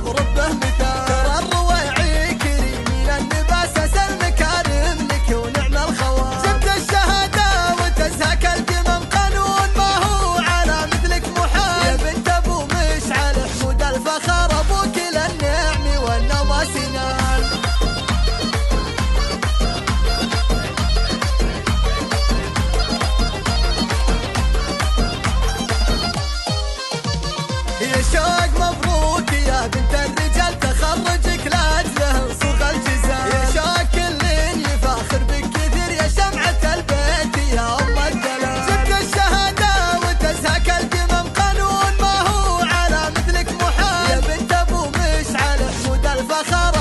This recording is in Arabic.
اضرب به مثال. ترى الرويعي كريم من النباس اسى المكارم لك ونعم الخوال. جبت الشهاده وتزهك القمم قانون ما هو على مثلك محال. يا بنت ابو مشعل حمود الفخر ابوك للنعم والنوى سنال. يا شوق مبروك يا بنت الرجال تخرجك لاجله صوغ الجزال. يا شوق كل يفاخر بك كثير يا شمعة البيت يا ام الدلال. جبت الشهادة وتزهك القمم قانون ما هو على مثلك محال. يا بنت ابو مشعل حمود الفخر